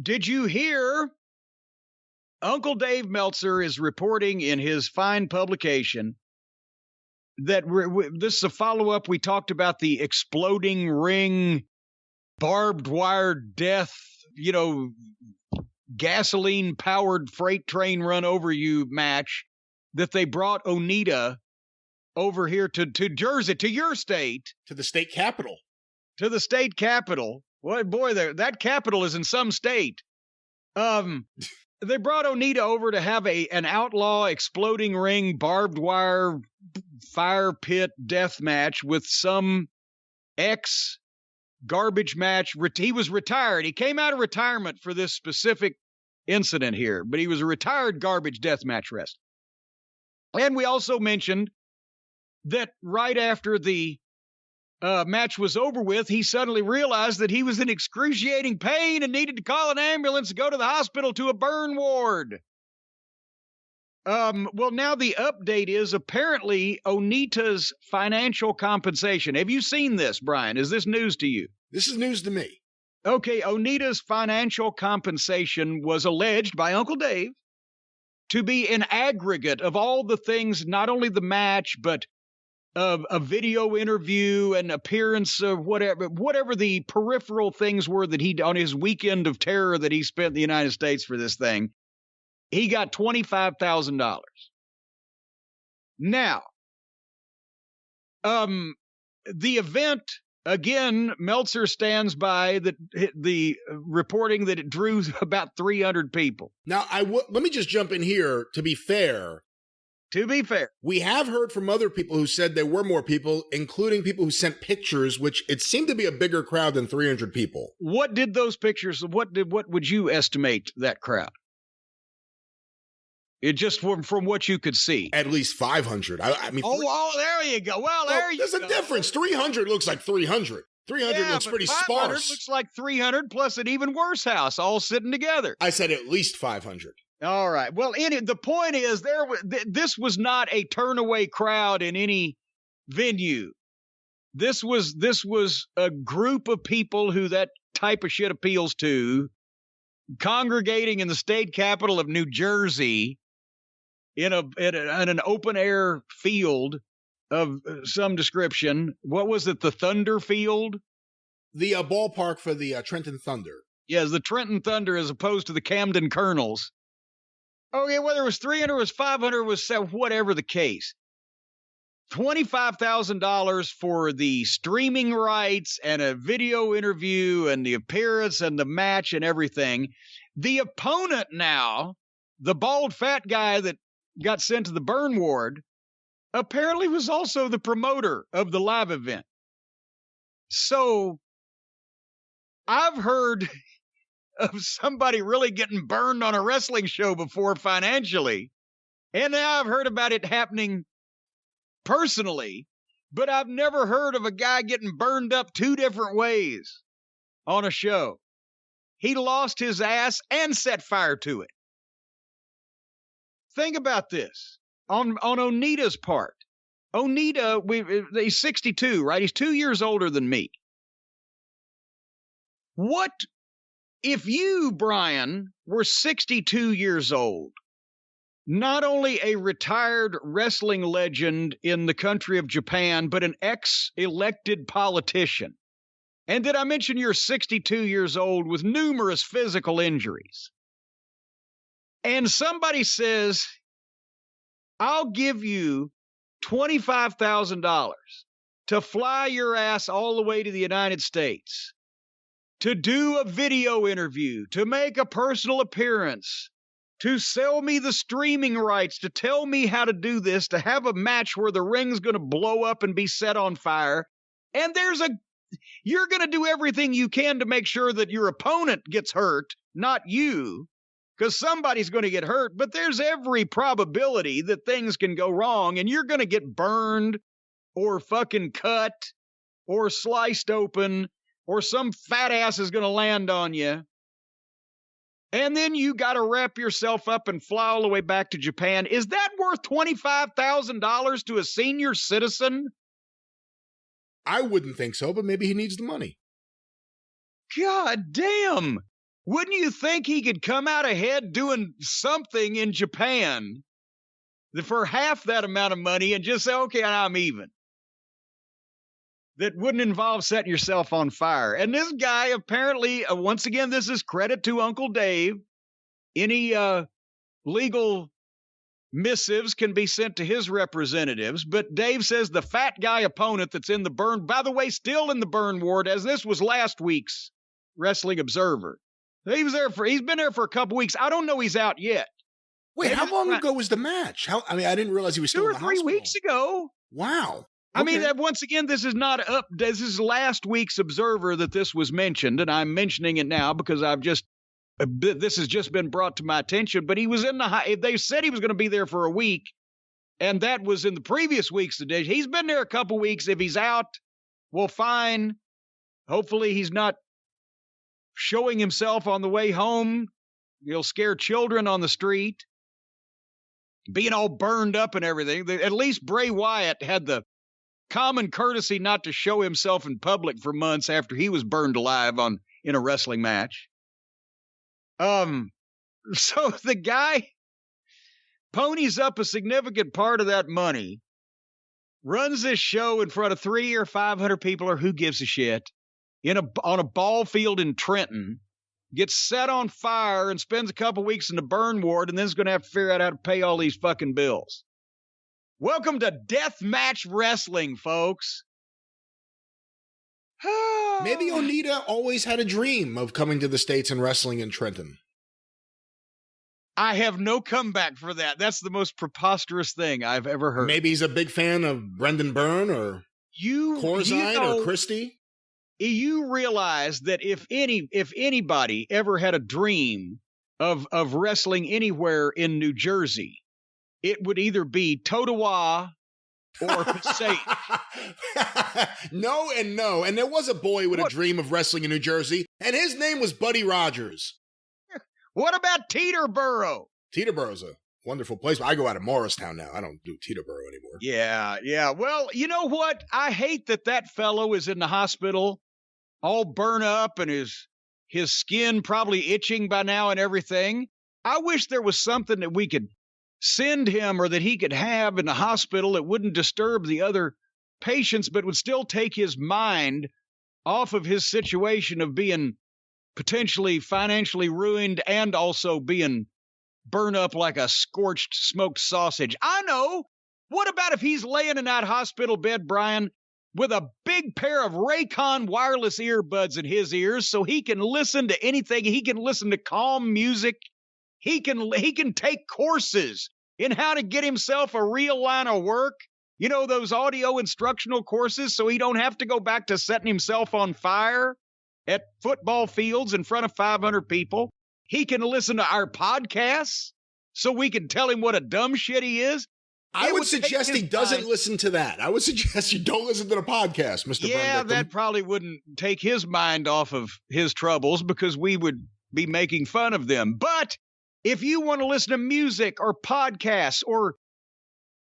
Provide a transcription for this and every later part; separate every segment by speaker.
Speaker 1: Did you hear? Uncle Dave Meltzer is reporting in his fine publication that this is a follow-up. We talked about the exploding ring, barbed wire death, gasoline-powered freight train run over you match that they brought Onita over here to Jersey, to your state.
Speaker 2: To the state capital.
Speaker 1: To the state capital. Well, boy, that capital is in some state. They brought Onita over to have an outlaw exploding ring, barbed wire, fire pit death match with some ex-garbage match. He was retired. He came out of retirement for this specific incident here, but he was a retired garbage death match wrestler. And we also mentioned that right after the match was over with, he suddenly realized that he was in excruciating pain and needed to call an ambulance to go to the hospital to a burn ward. Well, now the update is apparently Onita's financial compensation. Have you seen this, Brian? Is this news to you?
Speaker 2: This is news to me.
Speaker 1: Okay, Onita's financial compensation was alleged by Uncle Dave to be an aggregate of all the things, not only the match, but a video interview, an appearance of whatever the peripheral things were that he, on his weekend of terror that he spent in the United States for this thing, he got $25,000. Now, the event, again, Meltzer stands by the reporting that it drew about 300 people.
Speaker 2: Now, let me just jump in here to be fair.
Speaker 1: To be fair,
Speaker 2: we have heard from other people who said there were more people, including people who sent pictures, which it seemed to be a bigger crowd than 300 people.
Speaker 1: What did those pictures, what would you estimate that crowd? It just from what you could see.
Speaker 2: At least 500. I mean.
Speaker 1: Oh, there you go. Well, there you go.
Speaker 2: There's a difference. 300 looks like 300. 300 looks pretty sparse.
Speaker 1: Looks like 300 plus an even worse house all sitting together.
Speaker 2: I said at least 500.
Speaker 1: All right. Well, the point is this was not a turnaway crowd in any venue. This was a group of people who that type of shit appeals to, congregating in the state capital of New Jersey in an open air field of some description. What was it? The Thunder Field?
Speaker 2: The ballpark for the Trenton Thunder.
Speaker 1: Yes, the Trenton Thunder as opposed to the Camden Colonels. Okay, whether it was 300 or was 500 was whatever the case. $25,000 for the streaming rights and a video interview and the appearance and the match and everything. The opponent now, the bald fat guy that got sent to the burn ward, apparently was also the promoter of the live event. So I've heard of somebody really getting burned on a wrestling show before financially. And now I've heard about it happening personally, but I've never heard of a guy getting burned up two different ways on a show. He lost his ass and set fire to it. Think about this. On Onita's part. Onita, he's 62, right? He's 2 years older than me. What if you, Brian, were 62 years old, not only a retired wrestling legend in the country of Japan, but an ex-elected politician? And did I mention you're 62 years old with numerous physical injuries? And somebody says, I'll give you $25,000 to fly your ass all the way to the United States, to do a video interview, to make a personal appearance, to sell me the streaming rights, to tell me how to do this, to have a match where the ring's going to blow up and be set on fire. And you're going to do everything you can to make sure that your opponent gets hurt, not you, because somebody's going to get hurt. But there's every probability that things can go wrong and you're going to get burned or fucking cut or sliced open, or some fat ass is going to land on you. And then you got to wrap yourself up and fly all the way back to Japan. Is that worth $25,000 to a senior citizen?
Speaker 2: I wouldn't think so, but maybe he needs the money.
Speaker 1: God damn. Wouldn't you think he could come out ahead doing something in Japan for half that amount of money and just say, okay, I'm even? That wouldn't involve setting yourself on fire. And this guy apparently, once again, this is credit to Uncle Dave. Any legal missives can be sent to his representatives. But Dave says the fat guy opponent that's in the burn, by the way, still in the burn ward, as this was last week's Wrestling Observer. He's been there for a couple weeks. I don't know he's out yet.
Speaker 2: Wait, how long ago was the match? I didn't realize he was still in the hospital.
Speaker 1: 2 or 3 weeks ago.
Speaker 2: Wow.
Speaker 1: I mean, once again, this is not up. This is last week's Observer that this was mentioned, and I'm mentioning it now because this has just been brought to my attention. But he was they said he was going to be there for a week, and that was in the previous week's edition. He's been there a couple weeks. If he's out, well, fine. Hopefully he's not showing himself on the way home. He'll scare children on the street, being all burned up and everything. At least Bray Wyatt had the common courtesy not to show himself in public for months after he was burned alive in a wrestling match. So the guy ponies up a significant part of that money, runs this show in front of 300 or 500 people, or who gives a shit, on a ball field in Trenton, gets set on fire and spends a couple weeks in the burn ward, and then is going to have to figure out how to pay all these fucking bills. Welcome to deathmatch wrestling, folks.
Speaker 2: Maybe Onita always had a dream of coming to the States and wrestling in Trenton.
Speaker 1: I have no comeback for that. That's the most preposterous thing I've ever heard.
Speaker 2: Maybe he's a big fan of Brendan Byrne or Corzine or Christie.
Speaker 1: You realize that if anybody ever had a dream of wrestling anywhere in New Jersey, it would either be Totowa or Passaic.
Speaker 2: No and no. And there was a boy with a dream of wrestling in New Jersey, and his name was Buddy Rogers.
Speaker 1: What about Teterboro?
Speaker 2: Teterboro's a wonderful place. I go out of Morristown now. I don't do Teterboro anymore.
Speaker 1: Yeah. Well, you know what? I hate that fellow is in the hospital, all burnt up, and his skin probably itching by now and everything. I wish there was something that we could send him or that he could have in the hospital that wouldn't disturb the other patients, but would still take his mind off of his situation of being potentially financially ruined and also being burned up like a scorched smoked sausage. I know. What about if he's laying in that hospital bed, Brian, with a big pair of Raycon wireless earbuds in his ears so he can listen to anything. He can listen to calm music. He can take courses in how to get himself a real line of work. You know, those audio instructional courses, so he don't have to go back to setting himself on fire at football fields in front of 500 people. He can listen to our podcasts so we can tell him what a dumb shit he is.
Speaker 2: I would suggest he doesn't listen to that. I would suggest you don't listen to the podcast, Mr.
Speaker 1: Yeah, that probably wouldn't take his mind off of his troubles because we would be making fun of them. But if you want to listen to music or podcasts or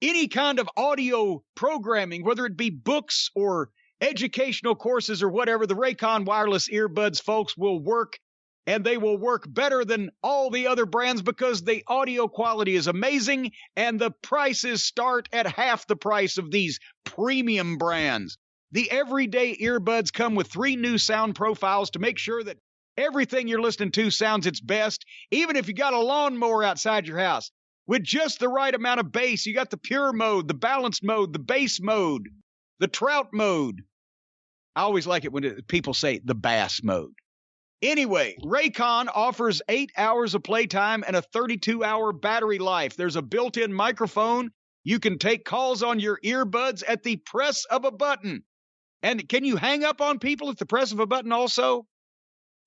Speaker 1: any kind of audio programming, whether it be books or educational courses or whatever, the Raycon wireless earbuds, folks, will work, and they will work better than all the other brands because the audio quality is amazing and the prices start at half the price of these premium brands. The everyday earbuds come with 3 new sound profiles to make sure that everything you're listening to sounds its best, even if you got a lawnmower outside your house. With just the right amount of bass, you got the pure mode, the balanced mode, the bass mode, the trout mode. I always like it when people say the bass mode. Anyway, Raycon offers 8 hours of playtime and a 32-hour battery life. There's a built-in microphone. You can take calls on your earbuds at the press of a button. And can you hang up on people at the press of a button also?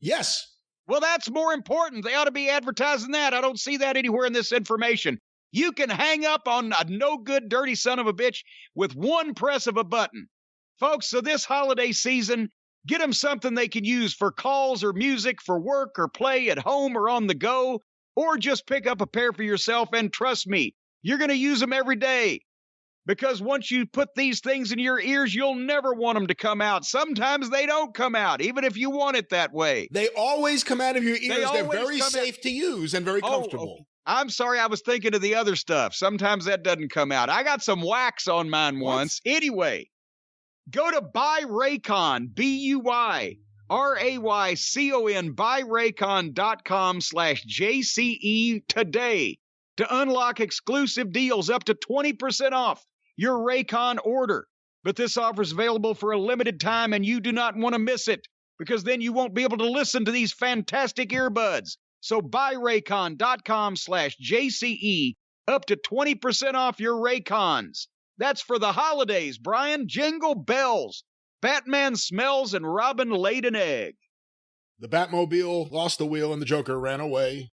Speaker 2: Yes.
Speaker 1: Well, that's more important. They ought to be advertising that. I don't see that anywhere in this information. You can hang up on a no-good, dirty son of a bitch with one press of a button. Folks, so this holiday season, get them something they can use for calls or music, for work or play at home or on the go, or just pick up a pair for yourself, and trust me, you're going to use them every day. Because once you put these things in your ears, you'll never want them to come out. Sometimes they don't come out, even if you want it that way.
Speaker 2: They always come out of your ears. They're very safe to use and very comfortable.
Speaker 1: Okay. I'm sorry, I was thinking of the other stuff. Sometimes that doesn't come out. I got some wax on mine once. Anyway, go to BuyRaycon, BuyRaycon, buyraycon.com/JCE today to unlock exclusive deals up to 20% off your Raycon order. But this offer is available for a limited time, and you do not want to miss it, because then you won't be able to listen to these fantastic earbuds. So buyraycon.com/JCE, up to 20% off your Raycons. That's for the holidays, Brian. Jingle bells. Batman smells and Robin laid an egg.
Speaker 2: The Batmobile lost the wheel and the Joker ran away.